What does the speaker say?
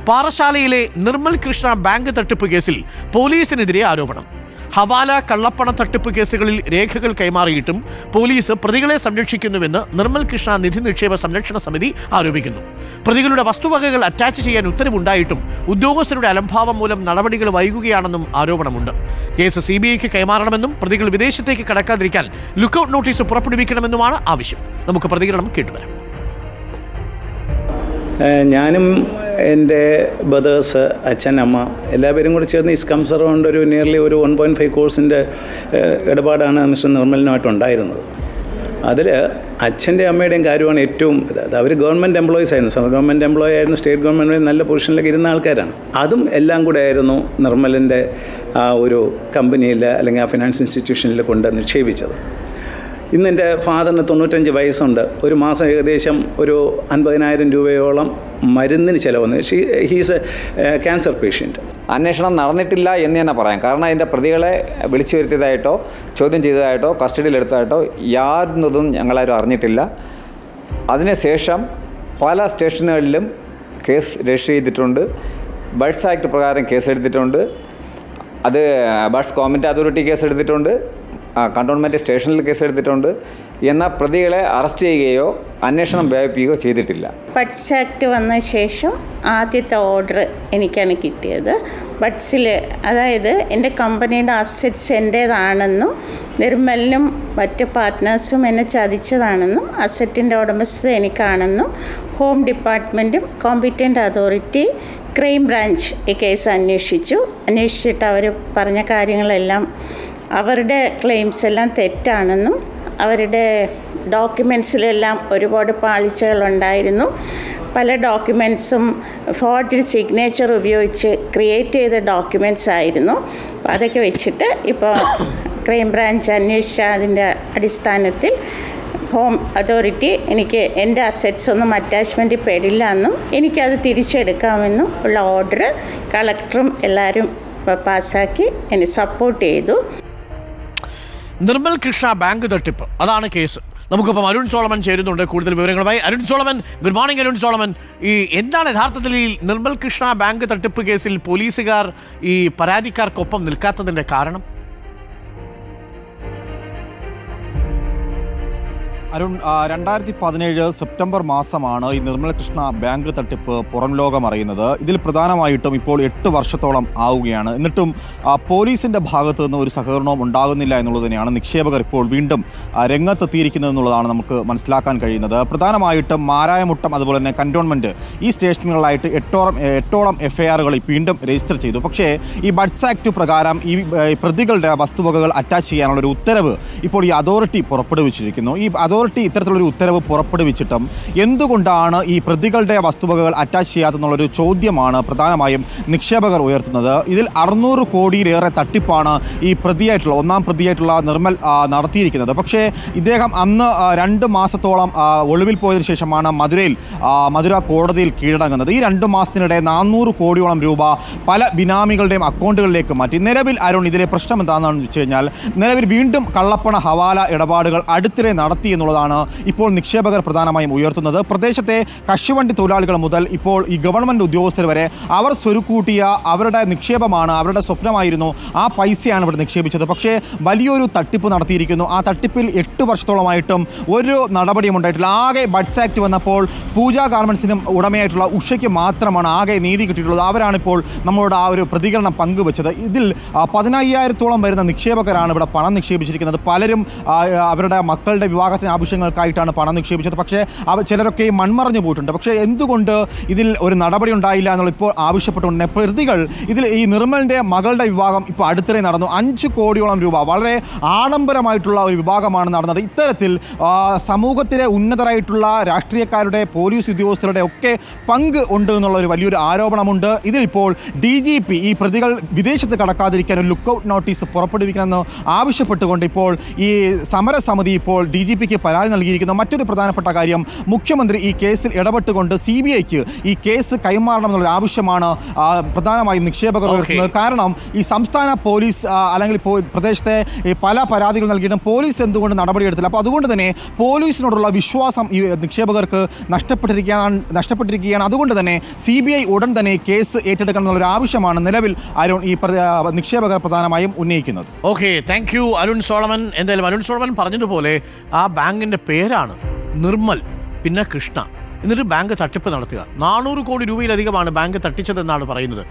പാറശാലയിലെ Nirmal Krishna bank തട്ടിപ്പ് കേസിൽ പോലീസിനെതിരെ ആരോപണം. ഹവാല കള്ളപ്പണ തട്ടിപ്പ് കേസുകളിൽ രേഖകൾ കൈമാറിയിട്ടും പോലീസ് പ്രതികളെ സംരക്ഷിക്കുന്നുവെന്ന് നിർമ്മൽ കൃഷ്ണ നിധി നിക്ഷേപ സംരക്ഷണ സമിതി ആരോപിക്കുന്നു. പ്രതികളുടെ വസ്തുവകകൾ അറ്റാച്ച് ചെയ്യാൻ ഉത്തരവുണ്ടായിട്ടും ഉദ്യോഗസ്ഥരുടെ അലംഭാവം മൂലം നടപടികൾ വൈകുകയാണെന്നും ആരോപണമുണ്ട്. കേസ് CBIക്ക് കൈമാറണമെന്നും പ്രതികൾ വിദേശത്തേക്ക് കടക്കാതിരിക്കാൻ ലുക്കൌട്ട് നോട്ടീസ് പുറപ്പെടുവിക്കണമെന്നുമാണ് ആവശ്യം. നമുക്ക് പ്രതികരണം കേട്ടുവരാം. ഞാനും എൻ്റെ ബ്രദേഴ്സ്, അച്ഛൻ, അമ്മ എല്ലാവരും കൂടി ചേർന്ന് ഈ സ്കംസർ കൊണ്ട് ഒരു നിയർലി ഒരു 1.5 കോഴ്സിൻ്റെ ഇടപാടാണ് മിസ്റ്റർ നിർമ്മലിനുമായിട്ടുണ്ടായിരുന്നത്. അതിൽ അച്ഛൻ്റെ അമ്മയുടെയും കാര്യമാണ് ഏറ്റവും അവർ ഗവൺമെൻറ് എംപ്ലോയീസ് ആയിരുന്നു. ഗവൺമെൻറ് എംപ്ലോയി ആയിരുന്നു, സ്റ്റേറ്റ് ഗവൺമെൻറ് നല്ല പൊസിഷനിലൊക്കെ ഇരുന്ന ആൾക്കാരാണ്. അതും എല്ലാം കൂടെ ആയിരുന്നു നിർമ്മലിൻ്റെ ആ ഒരു കമ്പനിയിൽ അല്ലെങ്കിൽ ആ ഫിനാൻസ് ഇൻസ്റ്റിറ്റ്യൂഷനിൽ കൊണ്ട് നിക്ഷേപിച്ചത്. ഇന്ന് എൻ്റെ ഫാദറിന് 95 വയസ്സുണ്ട്. ഒരു മാസം ഏകദേശം ഒരു 50,000 രൂപയോളം മരുന്നിന് ചിലവന്ന്. He's a cancer patient. അന്വേഷണം നടന്നിട്ടില്ല എന്ന് തന്നെ പറയാം. കാരണം അതിൻ്റെ പ്രതികളെ വിളിച്ചു വരുത്തിയതായിട്ടോ ചോദ്യം ചെയ്തതായിട്ടോ കസ്റ്റഡിയിലെടുത്തതായിട്ടോ യാതൊന്നും ഞങ്ങളാരും അറിഞ്ഞിട്ടില്ല. അതിനുശേഷം പല സ്റ്റേഷനുകളിലും കേസ് രജിസ്റ്റർ ചെയ്തിട്ടുണ്ട്. ബഡ്സ് ആക്ട് പ്രകാരം കേസെടുത്തിട്ടുണ്ട്. അത് ബഡ്സ് ഗവൺമെൻറ് അതോറിറ്റി കേസെടുത്തിട്ടുണ്ട്, കണ്ടോൺമെൻറ്റ് സ്റ്റേഷനിൽ കേസെടുത്തിട്ടുണ്ട്. എന്നാൽ പ്രതികളെ അറസ്റ്റ് ചെയ്യുകയോ അന്വേഷണം വ്യാപിപ്പിക്കുകയോ ചെയ്തിട്ടില്ല. ബഡ്സ് ആക്ട് വന്ന ശേഷം ആദ്യത്തെ ഓർഡർ എനിക്കാണ് കിട്ടിയത്. ബഡ്സിൽ, അതായത് എൻ്റെ കമ്പനിയുടെ അസറ്റ്സ് എൻ്റേതാണെന്നും നിർമ്മലിനും മറ്റ് പാർട്ട്നേഴ്സും എന്നെ ചതിച്ചതാണെന്നും അസറ്റിൻ്റെ ഉടമസ്ഥത എനിക്കാണെന്നും ഹോം ഡിപ്പാർട്ട്മെൻറ്റും കോമ്പിറ്റൻ്റ് അതോറിറ്റി ക്രൈം ബ്രാഞ്ച് ഈ കേസ് അന്വേഷിച്ചിട്ട് അവർ പറഞ്ഞ കാര്യങ്ങളെല്ലാം, അവരുടെ ക്ലെയിംസ് എല്ലാം തെറ്റാണെന്നും അവരുടെ ഡോക്യുമെൻറ്റ്സിലെല്ലാം ഒരുപാട് പാളിച്ചകളുണ്ടായിരുന്നു. പല ഡോക്യുമെൻറ്റ്സും ഫോർജ്ഡ് സിഗ്നേച്ചർ ഉപയോഗിച്ച് ക്രിയേറ്റ് ചെയ്ത ഡോക്യുമെൻറ്റ്സ് ആയിരുന്നു. അപ്പോൾ അതൊക്കെ വെച്ചിട്ട് ഇപ്പോൾ ക്രൈം ബ്രാഞ്ച് അന്വേഷിച്ച അതിൻ്റെ അടിസ്ഥാനത്തിൽ ഹോം അതോറിറ്റി എനിക്ക് എൻ്റെ അസറ്റ്സ് ഒന്നും അറ്റാച്ച്മെൻറ്റിൽ പെടില്ല എന്നും എനിക്കത് തിരിച്ചെടുക്കാമെന്നും ഉള്ള ഓർഡർ കളക്ടറും എല്ലാവരും പാസ്സാക്കി എന്നെ സപ്പോർട്ട് ചെയ്തു. നിർമ്മൽ കൃഷ്ണ ബാങ്ക് തട്ടിപ്പ്, അതാണ് കേസ്. നമുക്കിപ്പം അരുൺ സോളമൻ ചേരുന്നുണ്ട് കൂടുതൽ വിവരങ്ങളുമായി. Arun Solomon, good morning Arun Solomon. എന്താണ് യഥാർത്ഥത്തിൽ ഈ നിർമ്മൽ കൃഷ്ണ ബാങ്ക് തട്ടിപ്പ് കേസിൽ പോലീസുകാർ ഈ പരാതിക്കാർക്കൊപ്പം നിൽക്കാത്തതിൻ്റെ കാരണം? അരുൺ, 2017 സെപ്റ്റംബർ മാസമാണ് ഈ നിർമ്മൽ കൃഷ്ണ ബാങ്ക് തട്ടിപ്പ് പുറം ലോകം അറിയുന്നത്. ഇതിൽ പ്രധാനമായിട്ടും ഇപ്പോൾ 8 വർഷത്തോളം ആവുകയാണ്. എന്നിട്ടും പോലീസിന്റെ ഭാഗത്തു നിന്ന് ഒരു സഹകരണവും ഉണ്ടാകുന്നില്ല എന്നുള്ളത് തന്നെയാണ് നിക്ഷേപകർ ഇപ്പോൾ വീണ്ടും രംഗത്തെത്തിയിരിക്കുന്നത് എന്നുള്ളതാണ് നമുക്ക് മനസ്സിലാക്കാൻ കഴിയുന്നത്. പ്രധാനമായിട്ടും മാരായമുട്ടം, അതുപോലെ തന്നെ കന്റോൺമെന്റ്, ഈ സ്റ്റേഷനുകളിലായിട്ട് 8ഓളം FIRകൾ വീണ്ടും രജിസ്റ്റർ ചെയ്തു. പക്ഷേ ഈ ബഡ്സ് ആക്ട് പ്രകാരം ഈ പ്രതികളുടെ വസ്തുവകകൾ അറ്റാച്ച് ചെയ്യാനുള്ള ഒരു ഉത്തരവ് ഇപ്പോൾ ഈ അതോറിറ്റി പുറപ്പെടുവിച്ചിരിക്കുന്നു. ഈ അതോറിറ്റി ഇത്തരത്തിലൊരു ഉത്തരവ് പുറപ്പെടുവിച്ചിട്ടും എന്തുകൊണ്ടാണ് ഈ പ്രതികളുടെ വസ്തുവകകൾ അറ്റാച്ച് ചെയ്യാത്തെന്നുള്ളൊരു ചോദ്യമാണ് പ്രധാനമായും നിക്ഷേപകർ ഉയർത്തുന്നത്. ഇതിൽ 600 കോടിയിലേറെ തട്ടിപ്പാണ് ഈ ഒന്നാം പ്രതിയായിട്ടുള്ള നിർമ്മൽ നടത്തിയിരിക്കുന്നത്. പക്ഷേ ഇദ്ദേഹം അന്ന് 2 മാസത്തോളം ഒളിവിൽ പോയതിനു ശേഷമാണ് മധുര കോടതിയിൽ കീഴടങ്ങുന്നത്. ഈ 2 മാസത്തിനിടെ 400 കോടിയോളം രൂപ പല ബിനാമികളുടെയും അക്കൗണ്ടുകളിലേക്ക് മാറ്റി. നിലവിൽ അരുൺ, ഇതിലെ പ്രശ്നം എന്താണെന്ന് വെച്ച് കഴിഞ്ഞാൽ നിലവിൽ വീണ്ടും കള്ളപ്പണ ഹവാല ഇടപാടുകൾ അടുത്തിടെ നടത്തി എന്നുള്ളതാണ് ഇപ്പോൾ നിക്ഷേപകർ പ്രധാനമായും ഉയർത്തുന്നത്. പ്രദേശത്തെ കശുവണ്ടി തൊഴിലാളികൾ മുതൽ ഇപ്പോൾ ഈ ഗവൺമെന്റ് ഉദ്യോഗസ്ഥർ വരെ അവർ സ്വരുക്കൂട്ടിയ അവരുടെ നിക്ഷേപമാണ്, അവരുടെ സ്വപ്നമായിരുന്നു, ആ പൈസയാണ് ഇവിടെ നിക്ഷേപിച്ചത്. പക്ഷേ വലിയൊരു തട്ടിപ്പ് നടത്തിയിരിക്കുന്നു. ആ തട്ടിപ്പിൽ 8 വർഷത്തോളമായിട്ടും ഒരു നടപടിയും ഉണ്ടായിട്ടില്ല. ആകെ ബഡ്സ് ആക്ട് വന്നപ്പോൾ പൂജ ഗാർമെന്റ്സിനും ഉടമയായിട്ടുള്ള ഉഷയ്ക്ക് മാത്രമാണ് ആകെ നീതി കിട്ടിയിട്ടുള്ളത്. അവരാണിപ്പോൾ നമ്മളോട് ആ ഒരു പ്രതികരണം പങ്കുവച്ചത്. ഇതിൽ 15,000-ഓളം വരുന്ന നിക്ഷേപകരാണ് ഇവിടെ പണം നിക്ഷേപിച്ചിരിക്കുന്നത്. പലരും അവരുടെ മക്കളുടെ വിവാഹത്തിന് ആവശ്യങ്ങൾക്കായിട്ടാണ് പണം നിക്ഷേപിച്ചത്. പക്ഷേ ചിലരൊക്കെ മൺമറഞ്ഞു പോയിട്ടുണ്ട്. പക്ഷേ എന്തുകൊണ്ട് ഇതിൽ ഒരു നടപടി ഉണ്ടായില്ല എന്നുള്ള ഇപ്പോൾ ആവശ്യപ്പെട്ടുകൊണ്ട് പ്രതികൾ ഇതിൽ ഈ നിർമ്മലിൻ്റെ മകളുടെ വിവാഹം ഇപ്പോൾ അടുത്തിടെ നടന്നു. 5 കോടിയോളം രൂപ, വളരെ ആഡംബരമായിട്ടുള്ള ഒരു വിഭാഗമാണ് നടന്നത്. ഇത്തരത്തിൽ സമൂഹത്തിലെ ഉന്നതരായിട്ടുള്ള രാഷ്ട്രീയക്കാരുടെ, പോലീസ് ഉദ്യോഗസ്ഥരുടെ ഒക്കെ പങ്ക് ഉണ്ട് എന്നുള്ള ഒരു വലിയൊരു ആരോപണമുണ്ട്. ഇതിലിപ്പോൾ DGP ഈ പ്രതികൾ വിദേശത്ത് കടക്കാതിരിക്കാൻ ഒരു ലുക്കൌട്ട് നോട്ടീസ് പുറപ്പെടുവിക്കണമെന്ന് ആവശ്യപ്പെട്ടുകൊണ്ട് ഇപ്പോൾ ഈ സമരസമിതി ഇപ്പോൾ DGPക്ക് പരാതി നൽകിയിരിക്കുന്നത്. മറ്റൊരു പ്രധാനപ്പെട്ട കാര്യം, മുഖ്യമന്ത്രി ഈ കേസിൽ ഇടപെട്ടുകൊണ്ട് CBIക്ക് ഈ കേസ് കൈമാറണം എന്നുള്ള ആവശ്യമാണ് പ്രധാനമായും നിക്ഷേപകർ ഉയർത്തുന്നത്. കാരണം ഈ സംസ്ഥാന പോലീസ് അല്ലെങ്കിൽ പ്രദേശത്തെ പല പരാതികൾ നൽകിയിട്ടും പോലീസ് എന്തുകൊണ്ട് നടപടിയെടുത്തില്ല? അപ്പോൾ അതുകൊണ്ട് തന്നെ പോലീസിനോടുള്ള വിശ്വാസം ഈ നിക്ഷേപകർക്ക് നഷ്ടപ്പെട്ടിരിക്കുകയാണ്. അതുകൊണ്ട് തന്നെ CBI ഉടൻ തന്നെ കേസ് ഏറ്റെടുക്കണം എന്നുള്ളൊരു ആവശ്യമാണ് നിലവിൽ അരുൺ ഈ നിക്ഷേപകർ പ്രധാനമായും ഉന്നയിക്കുന്നത്. Okay, thank you Arun Solomon. എന്തായാലും അരുൺ സോളമൻ പറഞ്ഞതുപോലെ ആ ബാങ്കിന്റെ പേരാണ് നിർമ്മൽ പിന്നെ കൃഷ്ണ. എന്നിട്ട് ബാങ്ക് തട്ടിപ്പ് നടത്തുക. 400 കോടി രൂപയിലധികമാണ് ബാങ്ക് തട്ടിച്ചതെന്നാണ് പറയുന്നത്.